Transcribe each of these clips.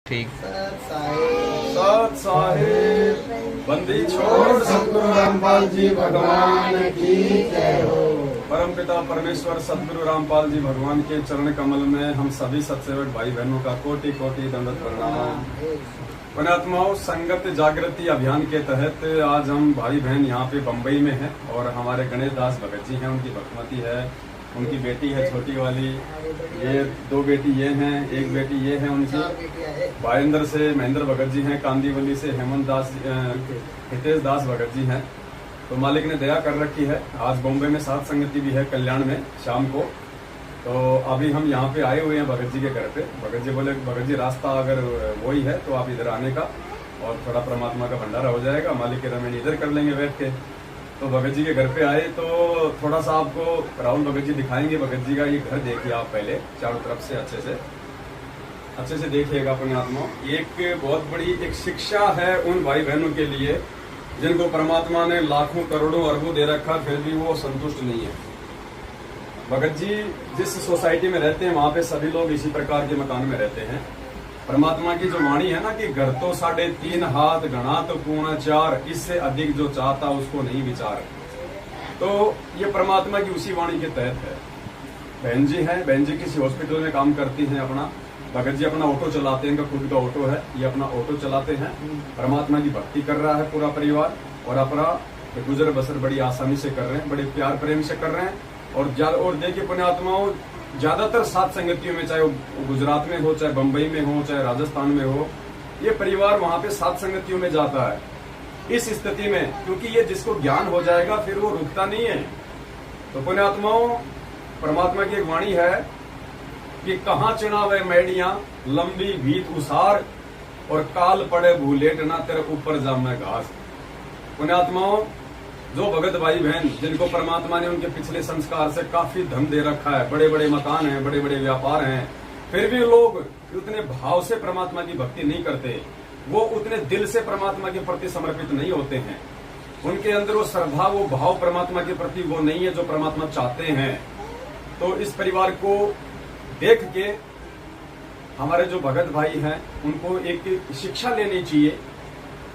ठीक। सत साहिब बंदी छोड़ सतगुरु रामपाल जी भगवान की जय हो। परम पिता परमेश्वर सतगुरु रामपाल जी भगवान के चरण कमल में हम सभी सत्सेवक भाई बहनों का कोटि कोटि दंडवत प्रणाम। पुण्यात्माओं, संगत जागृति अभियान के तहत आज हम भाई बहन यहाँ पे बम्बई में हैं और हमारे गणेश दास भगत जी हैं, उनकी भगवती है, उनकी बेटी है छोटी वाली, ये दो बेटी ये हैं, एक बेटी ये है उनकी। बारिंदर से महेंद्र भगत जी हैं, कांदीवली से हेमंत दास हितेश दास भगत जी हैं। तो मालिक ने दया कर रखी है। आज बॉम्बे में सात संगति भी है कल्याण में शाम को। तो अभी हम यहाँ पे आए हुए हैं भगत जी के घर पे। भगत जी बोले भगत जी रास्ता अगर वही है तो आप इधर आने का और थोड़ा परमात्मा का भंडारा हो जाएगा, मालिक के रमेन इधर कर लेंगे बैठ के। तो भगत जी के घर पे आए तो थोड़ा सा आपको राहुल भगत जी दिखाएंगे। भगत जी का ये घर देखिए आप पहले चारों तरफ से अच्छे से देखिएगा पुण्यात्मा। एक बहुत बड़ी एक शिक्षा है उन भाई बहनों के लिए जिनको परमात्मा ने लाखों करोड़ों अरबों दे रखा, फिर भी वो संतुष्ट नहीं है। भगत जी जिस सोसाइटी में रहते हैं वहां पे सभी लोग इसी प्रकार के मकान में रहते हैं। परमात्मा की जो वाणी है ना कि घर तो 3.5 हाथ घना तो पूर्ण 4, इससे अधिक जो चाहता उसको नहीं विचार। तो ये परमात्मा की उसी वाणी के तहत है। बहन जी है, बहन जी किसी हॉस्पिटल में काम करती हैं अपना। भगत जी अपना ऑटो चलाते हैं, इनका खुद का ऑटो है, ये अपना ऑटो चलाते हैं। परमात्मा की भक्ति कर रहा है पूरा परिवार और अपना गुजर बसर बड़ी आसानी से कर रहे हैं, बड़े प्यार प्रेम से कर रहे हैं। और देखिए पुण्यात्माओं, ज्यादातर सात संगतियों में, चाहे वो गुजरात में हो, चाहे बंबई में हो, चाहे राजस्थान में हो, ये परिवार वहां पे सात संगतियों में जाता है। इस स्थिति में क्योंकि ये जिसको ज्ञान हो जाएगा फिर वो रुकता नहीं है। तो पुण्यात्माओं, परमात्मा की एक वाणी है कि कहाँ चुनाव मैडिया लंबी भीत उसार और काल पड़े भूलेट ना तेरे ऊपर जामे घास। पुण्यात्माओं, जो भगत भाई बहन जिनको परमात्मा ने उनके पिछले संस्कार से काफी धन दे रखा है, बड़े बड़े मकान हैं, बड़े बड़े व्यापार हैं, फिर भी लोग उतने भाव से परमात्मा की भक्ति नहीं करते, वो उतने दिल से परमात्मा के प्रति समर्पित नहीं होते हैं। उनके अंदर वो श्रद्धा, वो भाव परमात्मा के प्रति वो नहीं है जो परमात्मा चाहते हैं। तो इस परिवार को देख के हमारे जो भगत भाई हैं उनको एक शिक्षा लेनी चाहिए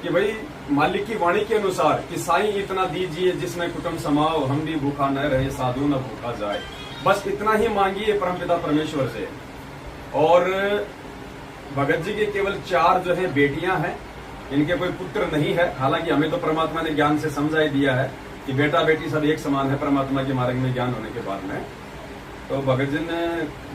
कि भाई मालिक की वाणी के अनुसार कि साईं इतना दीजिए जिसमें कुटुंब समाओ, हम भी भूखा न रहे साधु न भूखा जाए। बस इतना ही मांगिए परमपिता परमेश्वर से। और भगत जी के केवल 4 जो है बेटियां हैं, इनके कोई पुत्र नहीं है। हालांकि हमें तो परमात्मा ने ज्ञान से समझा ही दिया है कि बेटा बेटी सब एक समान है परमात्मा के मार्ग में ज्ञान होने के बाद में। तो भगत जी ने,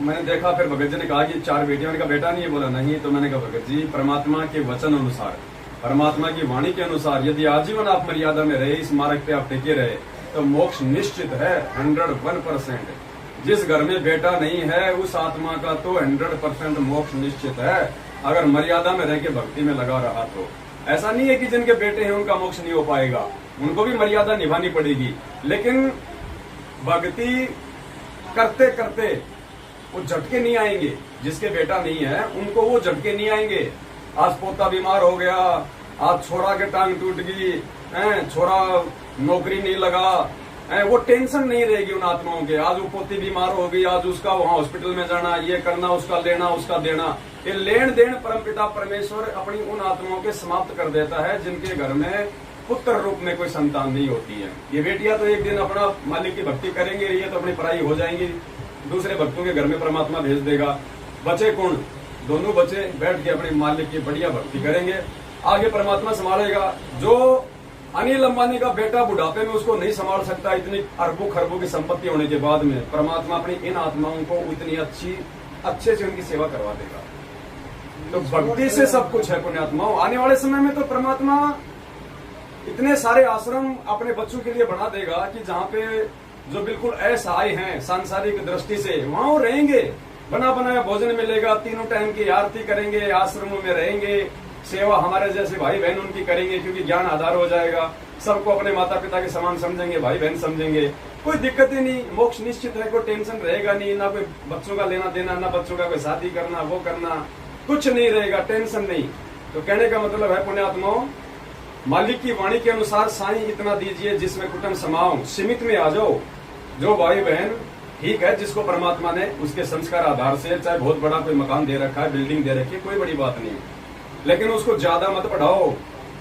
मैंने देखा, फिर भगत जी ने कहा कि 4 बेटियों, मैंने कहा बेटा नहीं है, बोला नहीं। तो मैंने कहा भगत जी परमात्मा के वचन अनुसार, परमात्मा की वाणी के अनुसार यदि आजीवन आप मर्यादा में रहे, इस मार्ग पे आप टिके रहे तो मोक्ष निश्चित है 101%। जिस घर में बेटा नहीं है उस आत्मा का तो 100% मोक्ष निश्चित है, अगर मर्यादा में रह के भक्ति में लगा रहा तो। ऐसा नहीं है कि जिनके बेटे हैं उनका मोक्ष नहीं हो पाएगा, उनको भी मर्यादा निभानी पड़ेगी। लेकिन भक्ति करते करते वो झटके नहीं आएंगे। जिसके बेटा नहीं है उनको वो झटके नहीं आएंगे। आज पोता बीमार हो गया, आज छोरा के टांग टूट गई, छोरा नौकरी नहीं लगा, वो टेंशन नहीं रहेगी उन आत्माओं के। आज वो पोती बीमार हो गई, आज उसका वहां हॉस्पिटल में जाना, ये करना, उसका लेना, उसका देना, ये लेन देन परमपिता परमेश्वर अपनी उन आत्माओं के समाप्त कर देता है जिनके घर में पुत्र रूप में कोई संतान नहीं होती है। ये बेटियां तो एक दिन अपना मालिक की भक्ति करेंगे, ये तो अपनी पढ़ाई हो जाएंगी, दूसरे भक्तों के घर में परमात्मा भेज देगा। बचे कौन? दोनों बच्चे बैठ के अपने मालिक की बढ़िया भक्ति करेंगे, आगे परमात्मा संभालेगा। जो अनिल अंबानी का बेटा बुढ़ापे में उसको नहीं संभाल सकता, इतनी अरबों खरबों की संपत्ति होने के बाद में परमात्मा अपनी इन आत्माओं को इतनी अच्छे से उनकी सेवा करवा देगा। तो भक्ति से सब कुछ है पुण्यात्माओं। आने वाले समय में तो परमात्मा इतने सारे आश्रम अपने बच्चों के लिए बना देगा कि जहाँ पे जो बिल्कुल असहाय हैं सांसारिक दृष्टि से, वहां वो रहेंगे, बना बनाया भोजन मिलेगा, 3 टाइम की आरती करेंगे, आश्रमों में रहेंगे, सेवा हमारे जैसे भाई बहन उनकी करेंगे क्योंकि ज्ञान आधार हो जाएगा। सबको अपने माता पिता के समान समझेंगे, भाई बहन समझेंगे, कोई दिक्कत ही नहीं, मोक्ष निश्चित है, कोई टेंशन रहेगा नहीं, ना कोई बच्चों का लेना देना, ना बच्चों का कोई शादी करना, वो करना, कुछ नहीं रहेगा, टेंशन नहीं। तो कहने का मतलब है पुण्यात्माओं, मालिक की वाणी के अनुसार साईं इतना दीजिए जिसमें कुटुंब समाओ, सीमित में आ जाओ। जो भाई बहन ठीक है, जिसको परमात्मा ने उसके संस्कार आधार से चाहे बहुत बड़ा कोई मकान दे रखा है, बिल्डिंग दे रखी है, कोई बड़ी बात नहीं, लेकिन उसको ज्यादा मत बढ़ाओ।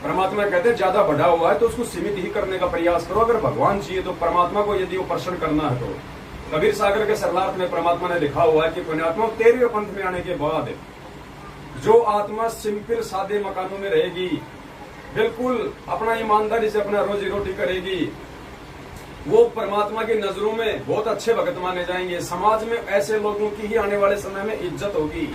परमात्मा कहते हैं ज्यादा बढ़ा हुआ है तो उसको सीमित ही करने का प्रयास करो। अगर भगवान चाहिए तो परमात्मा को यदि वो प्रसन्न करना है तो कबीर सागर के सरलार्थ में परमात्मा ने लिखा हुआ है कि पुण्यात्मा 13वें पंथ में आने के बाद जो आत्मा सिंपल सादे मकानों में रहेगी, बिल्कुल अपना ईमानदारी से अपना रोजी रोटी करेगी, वो परमात्मा की नजरों में बहुत अच्छे भगत माने जाएंगे। समाज में ऐसे लोगों की ही आने वाले समय में इज्जत होगी।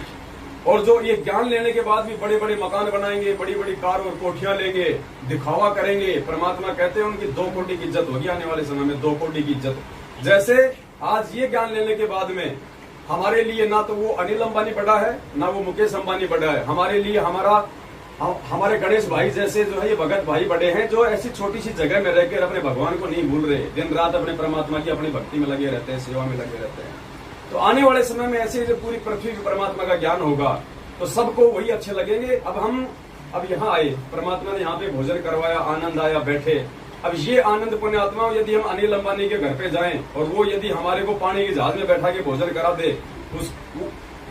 और जो ये ज्ञान लेने के बाद भी बड़े बड़े मकान बनाएंगे, बड़ी बड़ी कार और कोठियां लेंगे, दिखावा करेंगे, परमात्मा कहते हैं उनकी 2 कोटि की इज्जत होगी आने वाले समय में, 2 कोटि की इज्जत। जैसे आज ये ज्ञान लेने के बाद में हमारे लिए ना तो वो अनिल अंबानी बड़ा है, ना वो मुकेश अंबानी बड़ा है, हमारे लिए हमारे गणेश भाई जैसे जो है ये भगत भाई बड़े हैं, जो ऐसी छोटी सी जगह में रहकर अपने भगवान को नहीं भूल रहे, दिन रात अपने परमात्मा की अपनी भक्ति में लगे रहते हैं, सेवा में लगे रहते हैं। तो आने वाले समय में ऐसे जब पूरी पृथ्वी पर परमात्मा का ज्ञान होगा तो सबको वही अच्छे लगेंगे। अब यहाँ आए, परमात्मा ने यहाँ पे भोजन करवाया, आनंद आया, बैठे। अब ये आनंद पुण्यात्मा यदि हम अनिल अंबानी के घर पे जाएं और वो यदि हमारे को पानी के जहाज में बैठा के भोजन करा दे,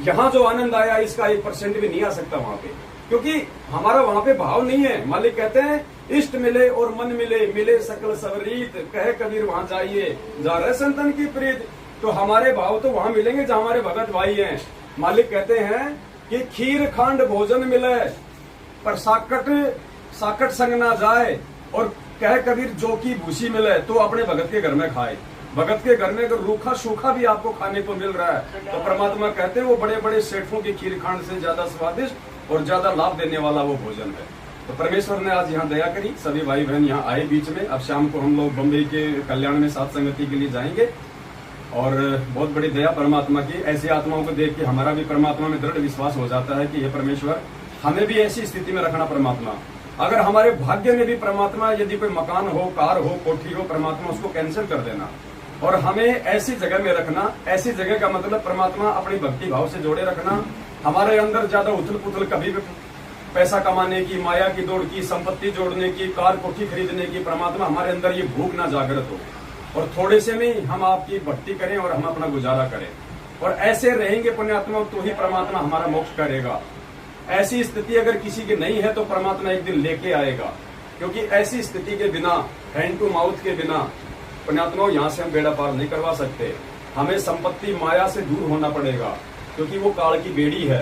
यहाँ जो आनंद आया इसका 1% भी नहीं आ सकता वहां पे, क्योंकि हमारा वहां पे भाव नहीं है। मालिक कहते हैं इष्ट मिले और मन मिले, मिले सकल सबरीत, कहे कबीर वहां जाइए जा रहे संतन की प्रीत। तो हमारे भाव तो वहां मिलेंगे जहां हमारे भगत भाई हैं। मालिक कहते हैं कि खीर खांड भोजन मिले पर साकट संग ना जाए, और कह कबीर जो की भूसी मिले तो अपने भगत के घर में खाए। भगत के घर में अगर रूखा सूखा भी आपको खाने को मिल रहा है तो परमात्मा कहते हैं वो बड़े बड़े सेठों की खीर खांड से ज्यादा स्वादिष्ट और ज्यादा लाभ देने वाला वो भोजन है। तो परमेश्वर ने आज यहाँ दया करी, सभी भाई बहन यहाँ आए बीच में। अब शाम को हम लोग बम्बई के कल्याण में साथ संगति के लिए जाएंगे और बहुत बड़ी दया परमात्मा की। ऐसी आत्माओं को देख के हमारा भी परमात्मा में दृढ़ विश्वास हो जाता है कि ये परमेश्वर हमें भी ऐसी स्थिति में रखना। परमात्मा अगर हमारे भाग्य में भी परमात्मा यदि कोई मकान हो, कार हो, कोठी हो, परमात्मा उसको कैंसिल कर देना और हमें ऐसी जगह में रखना। ऐसी जगह का मतलब परमात्मा अपनी भक्ति भाव से जोड़े रखना। हमारे अंदर ज्यादा उथल पुथल कभी भी पैसा कमाने की, माया की दौड़ की, संपत्ति जोड़ने की, कार कोठी खरीदने की, परमात्मा हमारे अंदर ये भूख ना जागृत हो और थोड़े से में हम आपकी भक्ति करें और हम अपना गुजारा करें। और ऐसे रहेंगे पुण्यात्मा तो ही परमात्मा हमारा मोक्ष करेगा। ऐसी स्थिति अगर किसी की नहीं है तो परमात्मा एक दिन लेके आएगा, क्योंकि ऐसी स्थिति के बिना, हैंड टू माउथ के बिना पुण्यात्मा यहाँ से हम बेड़ा पार नहीं करवा सकते। हमें संपत्ति माया से दूर होना पड़ेगा, क्योंकि वो काल की बेड़ी है।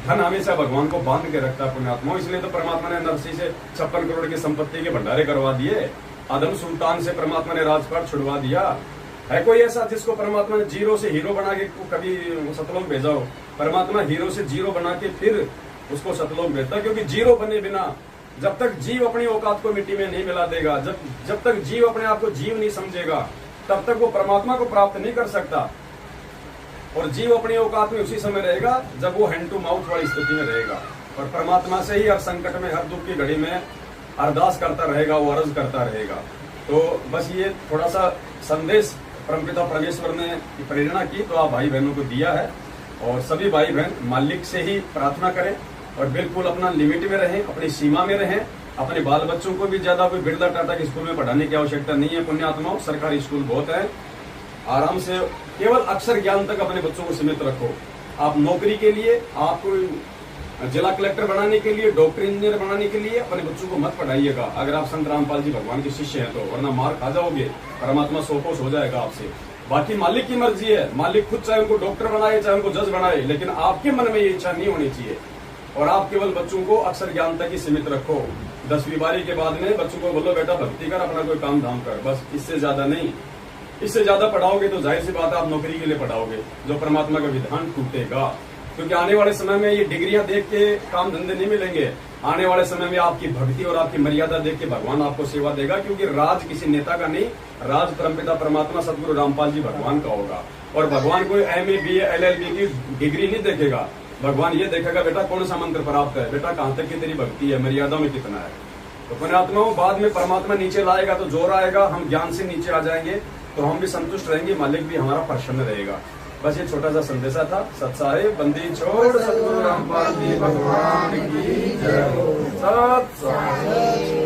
धन हमेशा भगवान को बांध के रखता है पुण्यात्मा। इसलिए तो परमात्मा ने नरसिंह से 56 करोड़ की संपत्ति के भंडारे करवा दिए। आदम सुल्तान से परमात्मा ने राजपाट छुड़वा दिया। है कोई ऐसा जिसको परमात्मा ने जीरो से हीरो बना के कभी सतलोक भेजा हो? परमात्मा हीरो से जीरो बना के फिर उसको सतलोक भेजता, क्योंकि जीरो बने बिना जब तक जीव अपनी औकात को मिट्टी में नहीं मिला देगा, जब तक जीव अपने आप को जीव नहीं समझेगा, तब तक वो परमात्मा को प्राप्त नहीं कर सकता। और जीव अपनी औकात में उसी समय रहेगा जब वो हैंड टू माउथ वाली स्थिति में रहेगा और परमात्मा से ही हर संकट में, हर दुख की घड़ी में अरदास करता रहेगा, वो अर्ज करता रहेगा। तो बस ये थोड़ा सा संदेश परमपिता परमेश्वर ने प्रेरणा की तो आप भाई बहनों को दिया है। और सभी भाई बहन मालिक से ही प्रार्थना करें और बिल्कुल अपना लिमिट में रहें, अपनी सीमा में रहें। अपने बाल बच्चों को भी ज्यादा कोई बिरला टाटा के स्कूल में पढ़ाने की आवश्यकता नहीं है पुण्यात्माओं। सरकारी स्कूल बहुत है, आराम से केवल अक्षर ज्ञान तक अपने बच्चों को सीमित रखो। आप नौकरी के लिए, आपको जिला कलेक्टर बनाने के लिए, डॉक्टर इंजीनियर बनाने के लिए अपने बच्चों को मत पढ़ाइएगा अगर आप संत रामपाल जी भगवान के शिष्य हैं तो, वरना मार खा जाओगे, परमात्मा सोपोस हो जाएगा आपसे। बाकी मालिक की मर्जी है, मालिक खुद चाहे उनको डॉक्टर बनाए चाहे उनको जज बनाए, लेकिन आपके मन में ये इच्छा नहीं होनी चाहिए। और आप केवल बच्चों को अक्षर ज्ञान तक ही सीमित रखो। 10वीं बारी के बाद में बच्चों को बोलो बेटा भक्ति कर, अपना कोई काम धाम कर, बस इससे ज्यादा नहीं। इससे ज्यादा पढ़ाओगे तो जाहिर सी बात है आप नौकरी के लिए पढ़ाओगे, जो परमात्मा का विधान टूटेगा। क्योंकि आने वाले समय में ये डिग्रियां देख के काम धंधे नहीं मिलेंगे। आने वाले समय में आपकी भक्ति और आपकी मर्यादा देख के भगवान आपको सेवा देगा, क्योंकि राज किसी नेता का नहीं, राज परमपिता परमात्मा सदगुरु रामपाल जी भगवान का होगा। और भगवान कोई MA BA LLB की डिग्री नहीं देखेगा, भगवान ये देखेगा बेटा कौन सा मंत्र प्राप्त है, बेटा कहाँ तक की तेरी भक्ति है, मर्यादा में कितना है। तो पुण्यात्माओं बाद में परमात्मा नीचे लाएगा तो जोर आएगा, हम ज्ञान से नीचे आ जाएंगे तो हम भी संतुष्ट रहेंगे, मालिक भी हमारा प्रसन्न रहेगा। बस ये छोटा सा संदेशा था। सत्साहेब बंदी छोड़ सतगुरु रामपाल जी भगवान की जय हो। सत्साहेब।